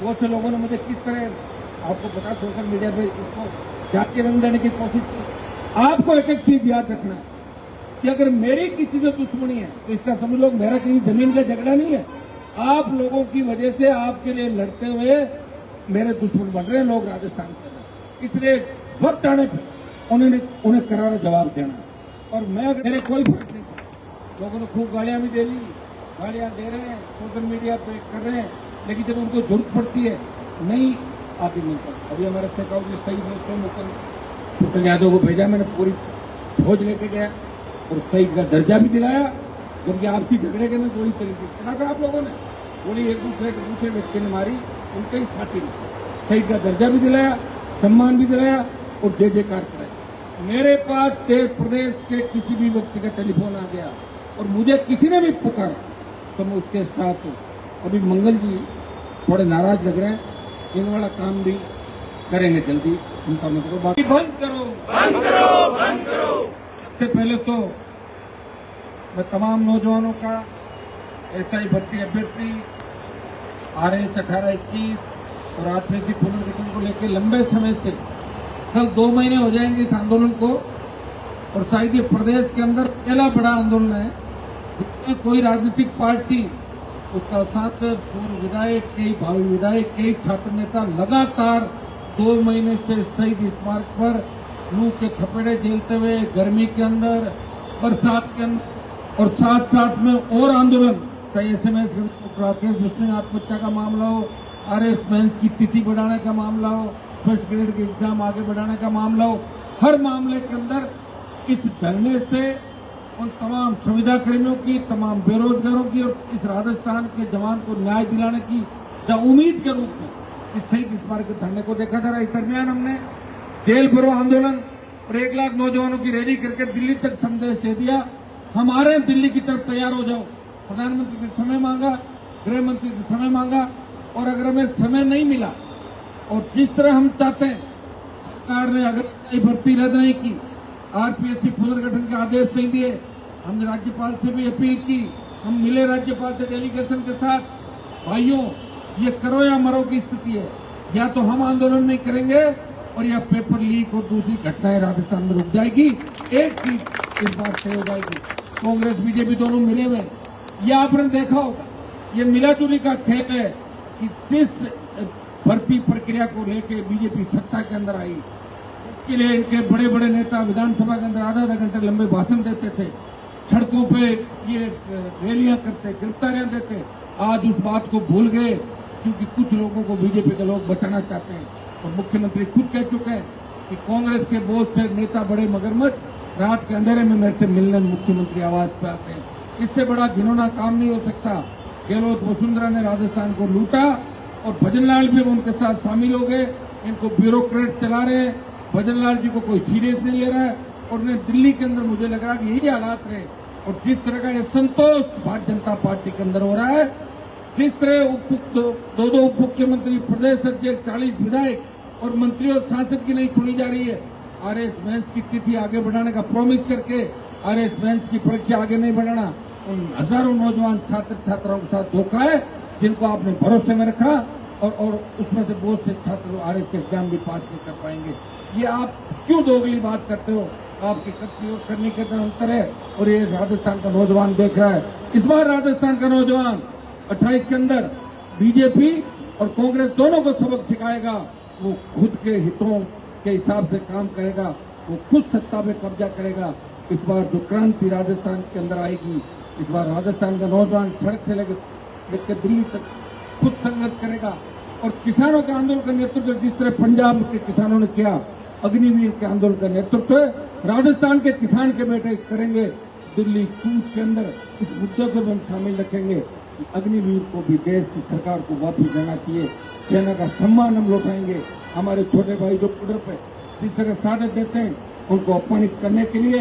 बहुत से लोगों ने मुझे किस तरह आपको पता सोशल मीडिया पे इसको जाके रंग देने की कोशिश की। आपको एक एक चीज याद रखना है कि अगर मेरी किसी से दुश्मनी है तो इसका समझ लो मेरा किसी जमीन का झगड़ा नहीं है। आप लोगों की वजह से आपके लिए लड़ते हुए मेरे दुश्मन बन रहे हैं लोग राजस्थान के अंदर। इसलिए वक्त आने पर उन्हें करारा जवाब देना। और मैं मेरे कोई फर्क नहीं पड़ा। लोगों ने खूब गालियां भी दे ली, गालियां दे रहे हैं, सोशल मीडिया पे कर रहे हैं, लेकिन जब उनको जरूरत पड़ती है नहीं आती नहीं पड़ती। अभी हमारे शेखावत जी सही मुख्य यादव को भेजा, मैंने पूरी फौज लेके गया और शहीद का दर्जा भी दिलाया। जबकि आपसी झगड़े के ना गोली चली थी, सुना था आप लोगों ने, गोली एक दूसरे व्यक्ति ने मारी, उनके ही साथी ने। शहीद का दर्जा भी दिलाया, सम्मान भी दिलाया और जय जयकार कराया। मेरे पास देश प्रदेश के किसी भी व्यक्ति का टेलीफोन आ गया और मुझे किसी ने भी पुकारा तो मैं उसके साथ हूं। अभी मंगल जी थोड़े नाराज लग रहे हैं, इन वाला काम भी करेंगे जल्दी, उनका मतलब बाकी बंद करो, बंद करो, बंद करो। सबसे पहले तो मैं तमाम नौजवानों का एसआई भर्ती अभ्यर्थी RS 18-21 और आरपीएससी पुनर्गठन को लेकर लंबे समय से कल 2 महीने हो जाएंगे इस आंदोलन को, और शायद ये प्रदेश के अंदर पहला बड़ा आंदोलन है जिसमें कोई राजनीतिक पार्टी, उसका साथ पूर्व विधायक, कई भावी विधायक, कई छात्र नेता लगातार 2 महीने से शहीद स्मारक पर लू के थपेड़े झेलते हुए गर्मी के अंदर, बरसात के अंदर, और साथ साथ में और आंदोलन, चाहे SMS राकेश विष्णु आत्महत्या का मामला हो, RS मेंस की तिथि बढ़ाने का मामला हो, फर्स्ट ग्रेड के एग्जाम आगे बढ़ाने का मामला हो, हर मामले के अंदर इस धरने से उन तमाम संविदा कर्मियों की, तमाम बेरोजगारों की और इस राजस्थान के जवान को न्याय दिलाने की उम्मीद के रूप में इस शहीद स्मारक के धरने को देखा जा रहा है। इस दरमियान हमने जेल भरो आंदोलन और 1 लाख नौजवानों की रैली करके दिल्ली तक संदेश दे दिया, हमारे दिल्ली की तरफ तैयार हो जाओ। प्रधानमंत्री से समय मांगा, गृह मंत्री से समय मांगा, और अगर हमें समय नहीं मिला और जिस तरह हम चाहते हैं, सरकार ने अगर भर्ती रद्द नहीं की, आरपीएससी पुनर्गठन के आदेश नहीं दिए, हमने राज्यपाल से भी अपील की, हम मिले राज्यपाल से डेलीगेशन के साथ, भाइयों ये करो या मरो की स्थिति है, या तो हम आंदोलन नहीं करेंगे और या पेपर लीक और दूसरी घटनाएं राजस्थान में रुक जाएगी। एक चीज इस बार तय हो जाएगी, कांग्रेस बीजेपी दोनों मिले हुए, ये आपने देखा होगा, ये मिलाजुली का खेल है कि जिस भर्ती प्रक्रिया को लेकर बीजेपी सत्ता के अंदर आई, इसके लिए इनके बड़े बड़े नेता विधानसभा के अंदर आधा घंटे लंबे भाषण देते थे, सड़कों पे ये रैलियां करते, गिरफ्तारियां देते। आज उस बात को भूल गए क्योंकि कुछ लोगों को बीजेपी के लोग बचाना चाहते हैं, और मुख्यमंत्री खुद कह चुके हैं कि कांग्रेस के बहुत से नेता बड़े मगरमच्छ रात के अंधेरे में मेरे से मिलने मुख्यमंत्री आवाज पे आते हैं। इससे बड़ा घिनौना काम नहीं हो सकता। गहलोत वसुंधरा ने राजस्थान को लूटा और भजनलाल भी उनके साथ शामिल हो गए, इनको ब्यूरोक्रेट चला रहे हैं। भजनलाल जी को कोई सीरियस नहीं ले रहा है, और उन्हें दिल्ली के अंदर मुझे लग रहा है कि यही हालात रहे। और जिस तरह का ये संतोष भारतीय जनता पार्टी के अंदर हो रहा है, जिस तरह दो उप मुख्यमंत्री, प्रदेश अध्यक्ष, 40 विधायक और मंत्री और सांसद की नहीं सुनी जा रही है, RS मेंस की तिथि आगे बढ़ाने का प्रॉमिस करके RS मेंस की परीक्षा आगे नहीं बढ़ाना, उन हजारों नौजवान छात्र छात्राओं के साथ धोखा है जिनको आपने भरोसे में रखा, और उसमें से बहुत से छात्र RS के एग्जाम भी पास नहीं कर पाएंगे। ये आप क्यों दोगली बात करते हो? आपकी करने के अंतर है, और ये राजस्थान का नौजवान देख रहा है। इस बार राजस्थान का नौजवान 28 के अंदर बीजेपी और कांग्रेस दोनों को सबक सिखाएगा। वो खुद के हितों के हिसाब से काम करेगा, वो खुद सत्ता में कब्जा करेगा। इस बार जो क्रांति राजस्थान के अंदर आएगी, इस बार राजस्थान का नौजवान सड़क से लेकर दिल्ली तक खुद संघर्ष करेगा। और किसानों के आंदोलन का नेतृत्व जिस तरह पंजाब के किसानों ने किया, अग्निवीर के आंदोलन का नेतृत्व राजस्थान के किसान के बेटे करेंगे। दिल्ली कूच के अंदर इस मुद्दे को भी हम शामिल रखेंगे। अग्निवीर को भी देश की सरकार को वापस देना चाहिए, सेना का सम्मान हम लौटाएंगे। हमारे छोटे भाई जो बॉर्डर पे जिस तरह साथ देते हैं, उनको अपमानित करने के लिए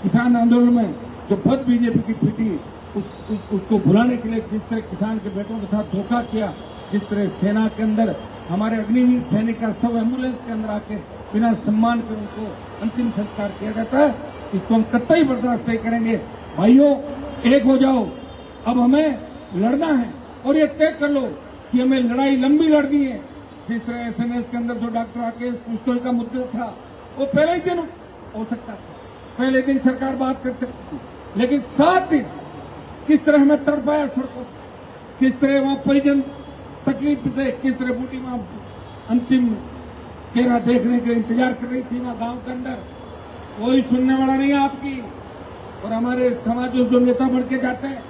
किसान आंदोलन में जो भद बीजेपी की पीटी, उसको भुलाने के लिए जिस तरह किसान के बेटों के साथ धोखा किया, जिस तरह सेना के अंदर हमारे अग्निवीर सैनिक का सब एम्बुलेंस के अंदर आके बिना सम्मान के उनको अंतिम संस्कार किया जाता है, इसको हम कतई बर्दाश्त नहीं करेंगे। भाइयों एक हो जाओ, अब हमें लड़ना है, और ये तय कर लो कि हमें लड़ाई लंबी लड़नी है। जिस तरह SMS के अंदर जो डॉक्टर राकेश पुस्तक का मुद्दा था, वो पहले ही दिन हो सकता था, पहले दिन सरकार बात कर सकती थी, लेकिन 7 दिन किस तरह हमें तड़पाया सड़कों, किस तरह वहां परिजन तकलीफ से, किस तरह बूटी वहां अंतिम चेहरा देखने के लिए इंतजार कर रही थी वहां गांव के अंदर। कोई सुनने वाला नहीं है आपकी। और हमारे समाज में जो नेता बढ़ के जाते हैं,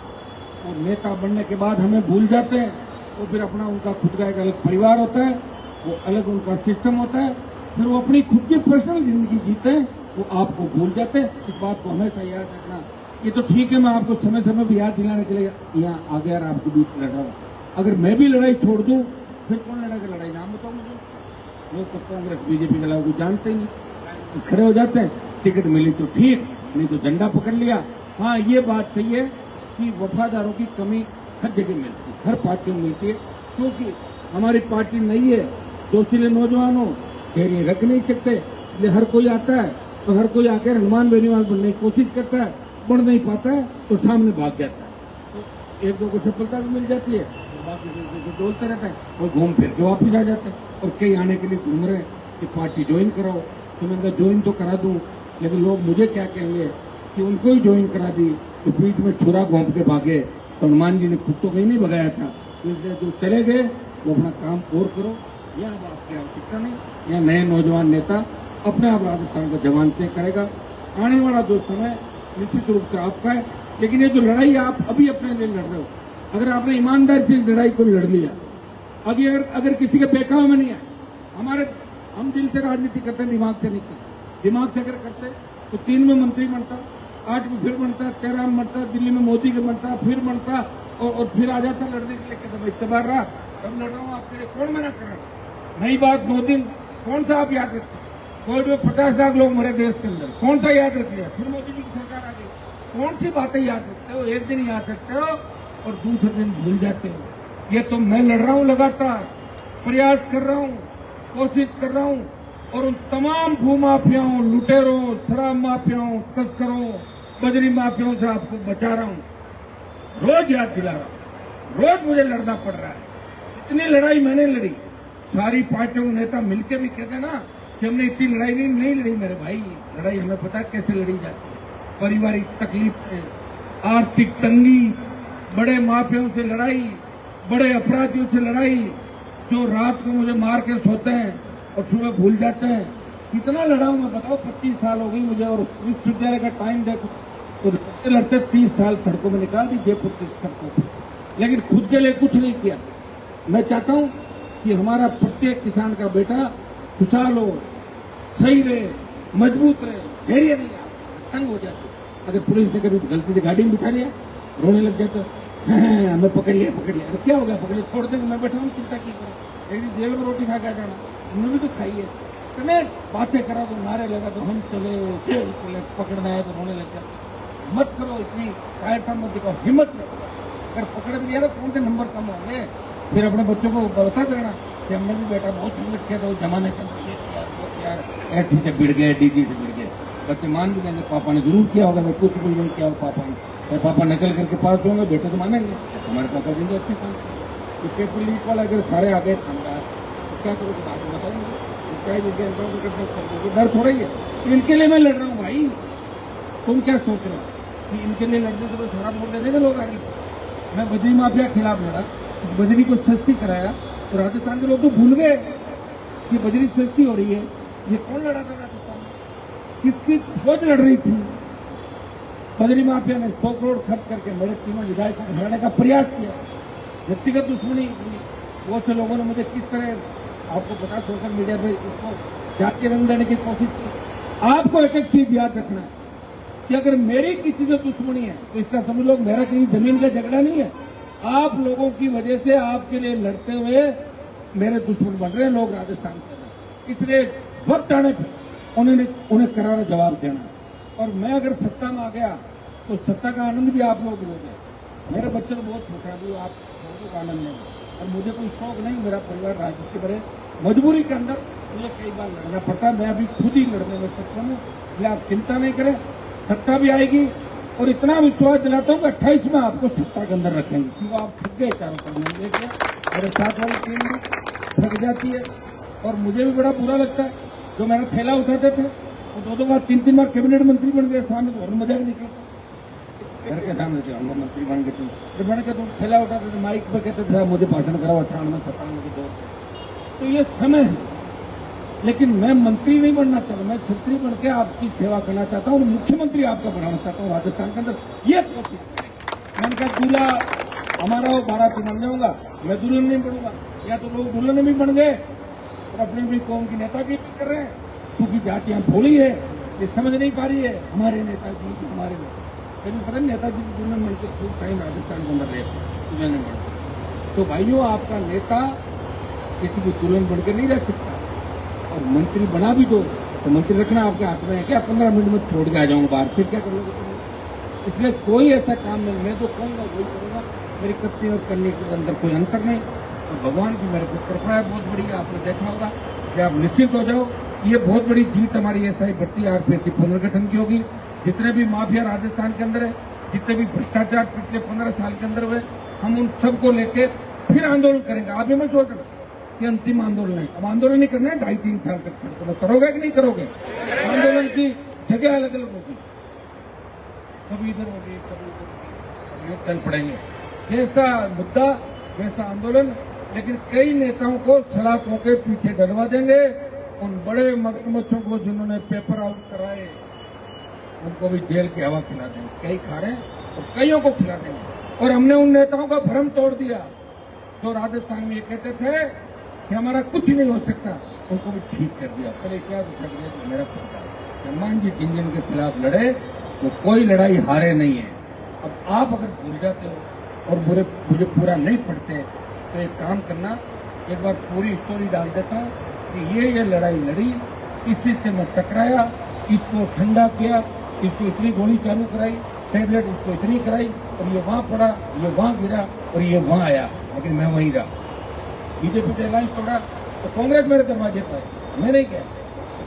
वो नेता बनने के बाद हमें भूल जाते हैं। वो फिर अपना उनका खुद का एक अलग परिवार होता है, वो अलग उनका सिस्टम होता है, फिर वो अपनी खुद की पर्सनल जिंदगी जीते हैं, वो आपको भूल जाते हैं। इस बात को हमेशा याद रखना। ये तो ठीक है, मैं आपको समय समय पर याद दिलाने के लिए यहाँ आ गया और आपके बीच लड़ रहा हूँ। अगर मैं भी लड़ाई छोड़ दूं, फिर कौन लड़ेगा लड़ाई? नाम बताओ मुझे। लोग तो कांग्रेस बीजेपी के अलावा जानते ही नहीं, खड़े हो जाते हैं। टिकट मिली तो ठीक, नहीं तो झंडा पकड़ लिया। हाँ, ये बात सही है कि वफादारों की कमी हर जगह मिलती है, हर पार्टी में मिलती है, क्योंकि हमारी पार्टी नहीं है। जोशीले नौजवानों घेरिए रख नहीं सकते, इसलिए हर कोई आता है तो हर कोई आकर हनुमान बेनीवाल बनने की कोशिश करता है, बढ़ नहीं पाता है तो सामने भाग जाता है। तो एक दो को सफलता भी मिल जाती है, बाकी डोलते रहते हैं, वो घूम फिर के वापिस आ जाते हैं। और कई आने के लिए घूम रहे हैं कि पार्टी ज्वाइन कराओ, तो मैंने कहा ज्वाइन तो करा दूं, लेकिन लोग मुझे क्या कहेंगे कि उनको ही ज्वाइन करा दी तो बीच में छुरा घोंप के भागे। तो हनुमान जी ने खुद तो कहीं नहीं भगाया था, इसलिए जो चले गए वो अपना काम और करो। यहाँ बात की आवश्यकता नहीं, यहाँ नए नौजवान नेता अपने आप राजस्थान का जवान तय करेगा। आने वाला जो समय निश्चित रूप से आपका है, लेकिन ये जो लड़ाई आप अभी अपने लिए लड़ रहे हो, अगर आपने ईमानदारी से इस लड़ाई को लड़ लिया, अभी अगर किसी के बहकावे में नहीं है, हम दिल से राजनीति करते हैं, दिमाग से नहीं करते। दिमाग से अगर करते तो 3 में मंत्री बनता, 8 में फिर बनता, 13 में बनता, दिल्ली में मोदी के बनता, फिर बनता और फिर आ जाता लड़ने के लिए। कहते भाई इस्तेबार रहा, अब लड़ रहा हूँ आपके लिए, कौन मना कर रहा है? नई बात 9 दिन कौन सा आप याद रखते? कोई जो 50 लाख लोग मरे देश के अंदर, कौन सा याद रख लिया? फिर मोदी जी की सरकार आ गई, कौन सी बातें याद रखते हो? एक दिन याद रखते हो और दूसरे दिन भूल जाते हो। ये तो मैं लड़ रहा हूँ, लगातार प्रयास कर रहा हूँ, कोशिश कर रहा हूँ, और उन तमाम भूमाफियाओं, लुटेरों, शराब माफियाओं, तस्करों, बजरी माफियाओं से आपको बचा रहा हूँ। रोज याद दिला रहा हूँ, रोज मुझे लड़ना पड़ रहा है। इतनी लड़ाई मैंने लड़ी, सारी पार्टियों के नेता मिलकर भी कहते ना कि हमने इतनी लड़ाई नहीं लड़ी। मेरे भाई, लड़ाई हमें पता है कैसे लड़ी जाती है। पारिवारिक तकलीफ, आर्थिक तंगी, बड़े माफियाओं से लड़ाई, बड़े अपराधियों से लड़ाई, जो रात को मुझे मार के सोते हैं और सुबह भूल जाते हैं। कितना लड़ा हूं मैं, बताओ। 25 साल हो गई मुझे, और विश्वविद्यालय का टाइम देखो तो लड़ते लड़ते 30 साल सड़कों में निकाल दी, जयपुर की सड़कों पर, लेकिन खुद के लिए कुछ नहीं किया। मैं चाहता हूं कि हमारा प्रत्येक किसान का बेटा खुशहाल हो, सही रहे, मजबूत रहे, धैर्य नहीं आए, तंग हो जाते। अगर पुलिस ने कभी गलती से गाड़ी में बिठा लिया, रोने लग जाते, हमें पकड़ लिया। अरे क्या हो गया, पकड़ लिया, छोड़ देंगे, मैं बैठा हूँ, चिंता की करो। एक दिन जेल में रोटी खा के आ जाना, उन्होंने भी तो खाई है। तो बातें करा तो नारे लगा तो हम चले, जेल चले, पकड़ना है तो रोने लग जाते। मत करो, इतनी कायरता मत दिखाओ, हिम्मत रखो। अगर पकड़ भी लिया ना, कौन से नंबर कम होंगे? फिर अपने बच्चों को बता देना कि हमने भी बेटा बहुत संघर्ष किया था उस जमाने के अंदर, एसपी से बिड़ गए, डीजी से बिड़ गए। बच्चे मान भी लेंगे पापा ने जरूर किया होगा, मैं कुछ भी नहीं किया होगा पापा ने। पापा नकल करके पास होंगे, बेटे तो मानेंगे हमारे पापा देंगे अच्छे काम। तो पेपर लीक वाला अगर सारे आ गए खानदार, तो क्या करोगे? बात बताओ, डर थोड़ा ही है। इनके लिए मैं लड़ रहा हूँ भाई। तुम क्या सोच रहे हो कि इनके लिए लड़ने से तो शराब वोट दे देंगे लोग आगे? मैं बजरी माफिया खिलाफ लड़ा, बजरी को सस्ती कराया, तो राजस्थान के लोग तो भूल गए कि बजरी सस्ती हो रही है। ये कौन लड़ा था राजस्थान में? किसकी फौज लड़ रही थी? बजरी माफिया ने 100 करोड़ खर्च करके मेरे तीनों विधायकों को हराने का प्रयास किया। व्यक्तिगत दुश्मनी, वो से लोगों ने मुझे किस तरह, आपको पता, सोशल मीडिया पे इसको जाति रंग देने की कोशिश की। आपको एक चीज याद रखना है कि अगर मेरी किसी से दुश्मनी है तो इसका समझ लो मेरा कहीं जमीन का झगड़ा नहीं है। आप लोगों की वजह से आपके लिए लड़ते हुए मेरे दुश्मन बन रहे हैं लोग राजस्थान के अंदर। इसलिए वक्त आने पर उन्हें करारा जवाब देना। और मैं अगर सत्ता में आ गया तो सत्ता का आनंद भी आप लोग लोगे। मेरे बच्चे तो बहुत छोटे हैं, अभी आप लोगों का आनंद नहीं। और मुझे कोई शौक नहीं, मेरा परिवार राजनीति करे, मजबूरी के अंदर मुझे कई बार लड़ना पड़ता है। मैं अभी खुद ही लड़ने में सक्षम हूँ, इसलिए आप चिंता नहीं करें। सत्ता भी आएगी, और इतना विश्वास दिलाता हूँ कि 28 में आपको सत्ता के अंदर रखेंगे, क्योंकि आप थक गए चारों तरफ में देखिए। मेरे साथ वाली टीम भी थक जाती है और मुझे भी बड़ा बुरा लगता है। जो मेरा थैला उठाते थे वो 2 बार 3 बार कैबिनेट मंत्री बन गए, सामने तो और मजाक नहीं करता, घर के सामने से हम मंत्री बन गए। तो बन के तुम थैला उठाते थे, माइक पे कहते थे मुझे भाषण कराओ 98 97 के दौर से। तो ये समय है, लेकिन मैं मंत्री नहीं बनना चाहता, मैं छत्री बन के आपकी सेवा करना चाहता हूँ और मुख्यमंत्री आपका बनाना चाहता हूँ राजस्थान के अंदर। ये कोशिश मैंने कहा दूल्हा हमारा हो, बाराती बन जाऊंगा, मैं दुल्हन नहीं बनूंगा। या तो लोग दुल्हन भी बन गए और अपनी अपनी कौम की नेतागिरी भी कर रहे हैं, क्योंकि जातियां भोली है, ये समझ नहीं पा रही है हमारे नेताजी हमारे कभी पता नहीं नेताजी की दुल्हन बनकर खूब टाइम राजस्थान के अंदर रहे। तो भाइयों, आपका नेता किसी भी दुल्हन बनकर नहीं रह सकता, और मंत्री बना भी दो तो मंत्री रखना आपके हाथ में है क्या? 15 मिनट में छोड़ के आ जाऊंगा बाहर, फिर क्या कर लोगे? इसलिए कोई ऐसा काम नहीं, मैं तो कहूंगा वही करूंगा। मेरी करने और करने के अंदर कोई अंतर नहीं, और भगवान की मेरे को कृपा है बहुत बड़ी, आपने देखा होगा कि आप निश्चित हो जाओ। ये बहुत बड़ी जीत हमारी एसआई भर्ती आरपीएफ पुनर्गठन की होगी। जितने भी माफिया राजस्थान के अंदर है, जितने भी भ्रष्टाचार पिछले 15 साल के अंदर हुए, हम उन सबको लेके फिर आंदोलन करेंगे। आप भी मैं सोच रहा कि अंतिम आंदोलन है, अब आंदोलन नहीं करना है 2.5-3 साल तक। तो करोगे कि नहीं करोगे? आंदोलन की जगह अलग अलग होगी, कभी इधर होगी कभी उधर होगी, ये चल पड़ेंगे। जैसा मुद्दा वैसा आंदोलन, लेकिन कई नेताओं को सलाखों के पीछे डलवा देंगे। उन बड़े मगरमच्छों को जिन्होंने पेपर आउट कराए उनको भी जेल की हवा खिला देंगे, कई खा रहे हैं और कईयों को खिला देंगे। और हमने उन नेताओं का भ्रम तोड़ दिया जो राजस्थान में ये कहते थे कि हमारा कुछ नहीं हो सकता, उनको भी ठीक कर दिया। पहले क्या कर दिया तो मेरा पता है, हनुमान जी इंजन के खिलाफ लड़े तो कोई लड़ाई हारे नहीं है। अब आप अगर भूल जाते हो और मुझे पूरा नहीं पढ़ते तो एक काम करना, एक बार पूरी स्टोरी डाल देता हूँ कि ये लड़ाई लड़ी, इसी से मैं टकराया, इसको ठंडा किया, इसको इतनी गोली चालू कराई, टैबलेट इसको इतनी कराई, और ये वहां पड़ा, ये वहां गिरा और ये वहां आया, लेकिन मैं वहीं रहा। बीजेपी ने अलायंस तोड़ा तो कांग्रेस मेरे दरवाजे पर, मैं नहीं किया।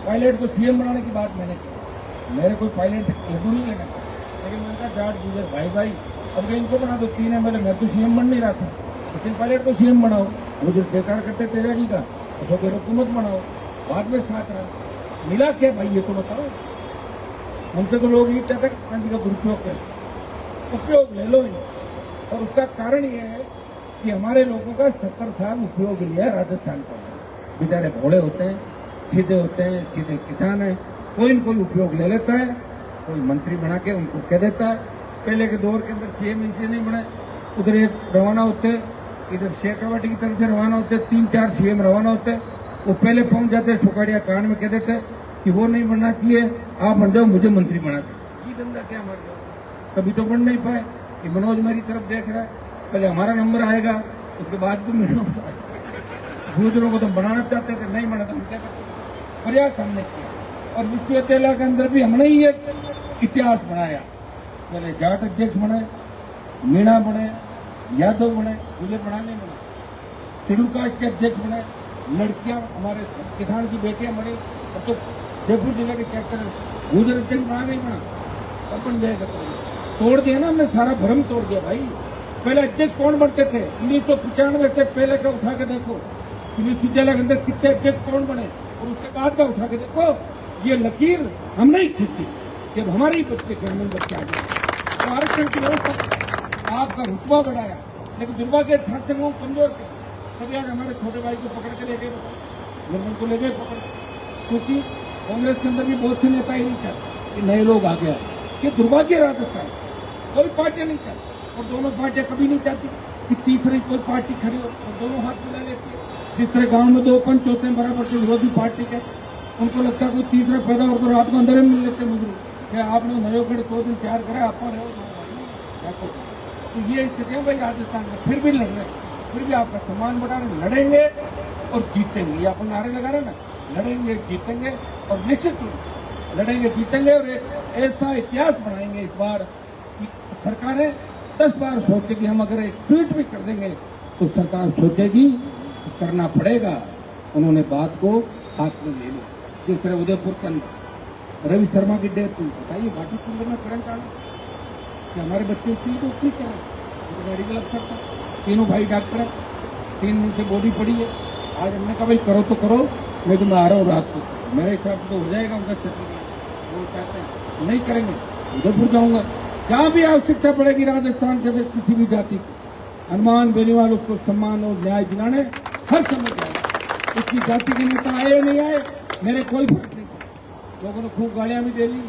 पायलट को सीएम बनाने की बात मैंने की, मेरे कोई पायलट लड्डू नहीं लेना, लेकिन मैंने कहा जाट गुजर भाई अब इनको बना दो 3 MLA। मैं तो सीएम बन नहीं रहा था, लेकिन पायलट को सीएम बनाओ, मुझे बेकार करते तेजाजी का तो फिर हुकूमत बनाओ। बाद में साथ रहा, मिला क्या भाई ये तो बताओ? हमसे तो लोग ये कहते हैं गांधी का दुरुपयोग कर, उपयोग ले लो ही। और उसका कारण ये है कि हमारे लोगों का 70 साल उपयोग लिया है राजस्थान का। बेचारे भोड़े होते हैं, सीधे होते हैं, सीधे किसान हैं, कोई न कोई उपयोग ले लेता है, कोई मंत्री बना के उनको कह देता है। पहले के दौर के अंदर सीएम इसलिए नहीं बने, उधर एक रवाना होते, इधर शेखावाटी की तरफ से रवाना होते, 3-4 सीएम रवाना होते, वो पहले पहुंच जाते, सुखाड़िया कान में कह देते कि वो नहीं बनना चाहिए, आप बन जाओ, मुझे मंत्री बना दो। ये धंधा क्या मर जाओ, कभी तो बन नहीं पाए। कि मनोज मेरी तरफ देख रहा है, पहले हमारा नंबर आएगा, उसके बाद तो मेरा दूसरों को तो बनाना चाहते थे, नहीं बना तो हम क्या करते? प्रयास हमने किया, और विश्वविद्यालय के अंदर भी हमने ही एक इतिहास बनाया। पहले जाट अध्यक्ष बने, मीणा बने, यादव बने, गुजर बना नहीं बना, शेड्यूल कास्ट के अध्यक्ष बने, लड़कियां हमारे किसान की बेटियां बनी। अब तो जयपुर जिले के चैप्टर गुजर अध्यक्ष बना नहीं बना, अपन जाएगा तोड़ दिया ना हमने, सारा भ्रम तोड़ दिया भाई। पहले अध्यक्ष कौन बनते थे? 1995 से पहले का उठा के देखो, विश्वविद्यालय के अंदर कितने अध्यक्ष कौन बने, और उसके बाद का उठा के देखो। ये लकीर हमने ही खींची जब हमारे ही बच्चे जर्मन बच्चे आ गए तो आरक्षण की व्यवस्था, आपका रुतबा बढ़ाया, लेकिन दुर्भाग्य छात्र वो कमजोर थे। तभी आज हमारे छोटे भाई को पकड़ के ले गए, जर्मन को ले गए पकड़, क्योंकि कांग्रेस के अंदर भी बहुत से नेता ही नहीं चाहते कि नए लोग आ गया। ये दुर्भाग्य रहा था, कोई पार्टी नहीं चाहती, और दोनों पार्टियां कभी नहीं चाहती कि तीसरी कोई पार्टी खड़ी हो, और दोनों हाथ मिला लेती है। जिस तरह गांव में 2 पंच होते हैं बराबर से विरोधी पार्टी के, उनको लगता है कोई तीसरा पैदा हो तो रात को अंदर में मिल लेते मुझे क्या आपने नए खड़े 2 दिन तैयार करा, आप तो ये स्थिति है भाई राजस्थान में। फिर भी लड़ रहे, फिर भी आपका सम्मान बढ़ा रहे, लड़ेंगे और जीतेंगे। ये अपन नारे लगा रहे ना, लड़ेंगे जीतेंगे, और निश्चित रूप लड़ेंगे जीतेंगे, और ऐसा इतिहास बनाएंगे इस बार कि सरकारें 10 बार सोचेगी। हम अगर एक ट्वीट भी कर देंगे तो सरकार सोचेगी करना पड़ेगा। उन्होंने बात को हाथ में ले लिया। जिस तरह उदयपुर के अंदर रवि शर्मा की डेथ हुई, बताइए घाटी कुंड में करंट आना, कि हमारे बच्चे उस चीज को ठीक करें। तो मेडिकल अफसर था, तीनों भाई डॉक्टर है, 3 दिन से बॉडी पड़ी है। आज हमने कहा भाई करो तो करो, मैं तो मैं आ रहा हूँ रात को, मेरे हिसाब से तो हो जाएगा उनका सर्टिफिकेट। वो कहते हैं नहीं करेंगे, उधरपुर जाऊंगा, जहाँ भी आवश्यकता पड़ेगी राजस्थान के किसी भी जाति की, हनुमान बेनीवाल उसको सम्मान और न्याय दिलाने हर समय जाएगा। उसकी जाति के नेता आए नहीं आए मेरे कोई फर्क नहीं पड़ा। लोगों ने खूब गालियां भी दे ली,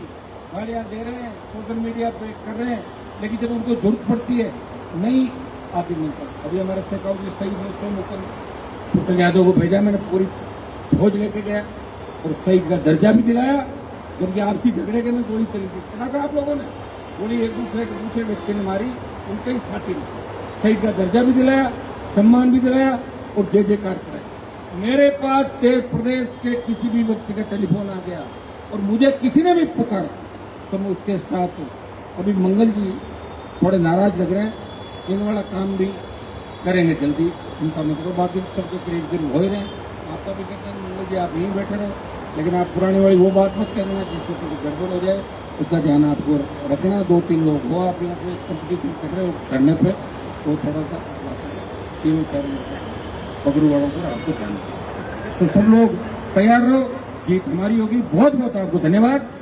गालियां दे रहे हैं, सोशल मीडिया पे कर रहे हैं, लेकिन जब उनको जरूरत पड़ती है नहीं आगे नहीं करता। अभी हमारे शेखावत जी शहीद में तो मुकुंद यादव को भेजा, मैंने पूरी फौज लेके गया और शहीद का दर्जा भी दिलाया, जबकि आपसी झगड़े के में गोली चली थी। सुना था आप लोगों ने, गोली एक दूसरे व्यक्ति ने मारी, उनके ही साथी ने। शहीद का दर्जा भी दिलाया, सम्मान भी दिलाया और जय जयकार कराया। मेरे पास देश प्रदेश के किसी भी व्यक्ति का टेलीफोन आ गया और मुझे किसी ने भी पुकारा तो मैं उसके साथ हूँ। अभी मंगल जी थोड़े नाराज लग रहे हैं, इन वाला काम भी करेंगे जल्दी, उनका मतलब बाकी सबके करीब हो ही रहे हैं। आपका भी कहते हैं मंगल जी आप यहीं बैठे रहो, लेकिन आप पुरानी वाली वो बात मत करना जिससे कुछ गड़बड़ हो जाए, उसका ध्यान आपको रखना। 2-3 लोग हो आप यहाँ पे कंपटीशन कर रहे हो करने पे, तो थोड़ा सा 3-4 पगड़ू वालों पर आपको ध्यान रखना। तो सब लोग तैयार रहो, जीत हमारी होगी। बहुत बहुत आपको धन्यवाद।